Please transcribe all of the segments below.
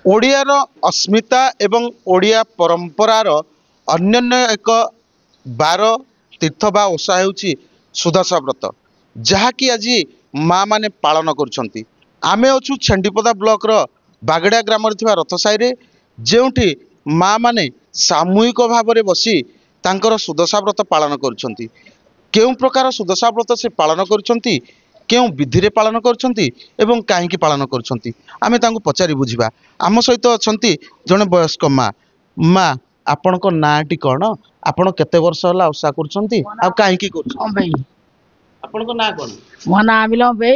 ओडियार अस्मिता एवं ओडिया परंपरार अन्य एक बार तीर्थ बा ओषा हेउची सुदशा व्रत जहाँकि आज माँ माने पालन करुछंती। आमे अछु छेंडीपदा ब्लॉक रो बागड़ा ग्राम रथ साई जोठी माँ माने सामूहिक भाव में बसी तांकर सुदशा व्रत पालन करुछंती। केउं प्रकार सुदशा व्रत से पालन करुछंती, केउं विधि रे पालन करुछंती एवं काहेकि पालन करुछंती आमे तांको पचारि बुझिबा। आम सहित अछंती जने वयस्क माँ। माँ आपणक नाटी कौन, आपण केते वर्ष होला ओषा करुछंती आ काहेकि करुछंती? आपणक ना कोन? मो ना बिलो बे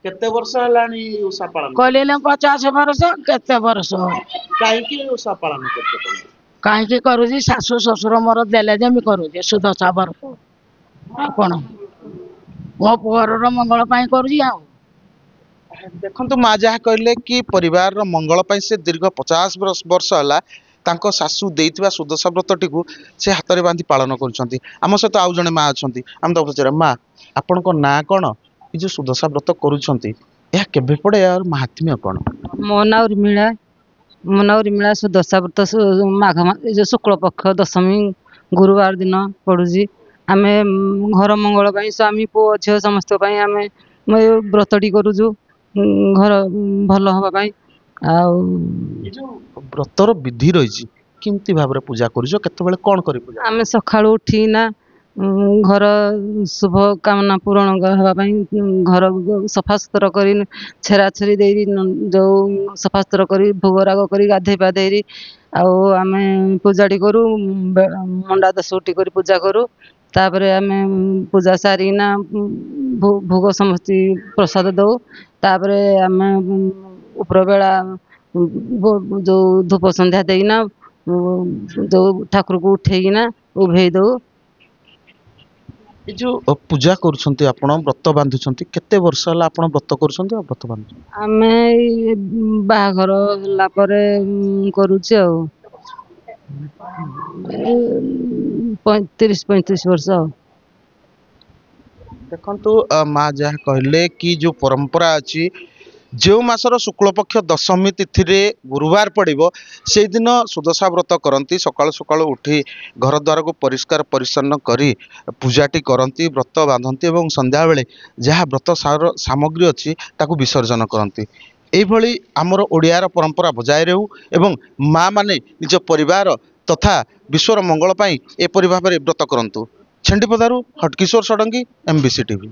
केते वर्ष हलानी ओषा पालन? कहले 50 वर्ष केते वर्ष काहेकि ओषा पालन करछंती? काहेकि करूजी सासु ससुर मोर देले जे मी करूजी सुदशा व्रत। आपण मो पुअर मंगल पाई करूजी। आ देखंतु माँ जहाँ कहले कि परिवार रो मंगल पाई से दीर्घ 50 वर्ष हला तांको सासू देइतिबा सुदशा व्रतटी को से हाथ रे बांधी पालन करुछंती। आम सहित आउ जने माँ अछंती, आम तो पचारे माँ आपणको ना कोन, ई जो सुदशा व्रत करुछंती या केबे पड़े यार महात्म्य कोन? मो ना उर्मिला सुदशा व्रत माघ जो शुक्ल पक्ष दशमी गुरुवार दिन पड़ुजी। आमे घर मंगल पाई स्वामी पुओ झियो समस्त पाई आमे व्रतटी करूजु घर भल हवा पाई। आ व्रतर विधि रही केमती भाव रे पूजा करूजो, केते बेले कोन करी पूजा? आमे सखाळु उठी ना घर शुभ कामना पूरण हवा पाई घर सफा सुतरा करी छेरा छेरी देई जो सफा सुतरा करी भोग राग करी गाधे पाधेरी आमे पूजाटी करू। मंडा 10टी करी पूजा करू। तापरे आमे पूजा सारी ना भोग समस्त प्रसाद दो। तापरे आमे उपरा बेला जो धूप संध्या देना जो ठाकुर को उठेना उभे दो। ए जो पूजा करुछंती आपण व्रत बांधुछंती केते वर्ष हला आपण व्रत करुछंती आ व्रत बांधु? आमे बाहाघर होला परे करूछि आ 35 वर्ष। देखंतु माँ जहाँ कहले कि जो परंपरा अच्छी जो मासर शुक्ल पक्ष दशमी तिथि रे गुरुवार पड़िबो से दिन सुदशा व्रत करंती। सकाळ सकाळ उठी घर द्वार को परिष्कार परिच्छन्न करी पूजाटी करंती, व्रत बांधती एवं संध्या बेले जहाँ व्रत सामग्री अच्छी ताकू विसर्जन करंती। एभली आमर ओडियार परंपरा बजाय रहू एवं माँ माने निज परिवार तथा विश्वर मंगल पाई एपरि भाव में व्रत करंतु। छेंडीपदारू हटकिशोर षडंगी, MBC TV।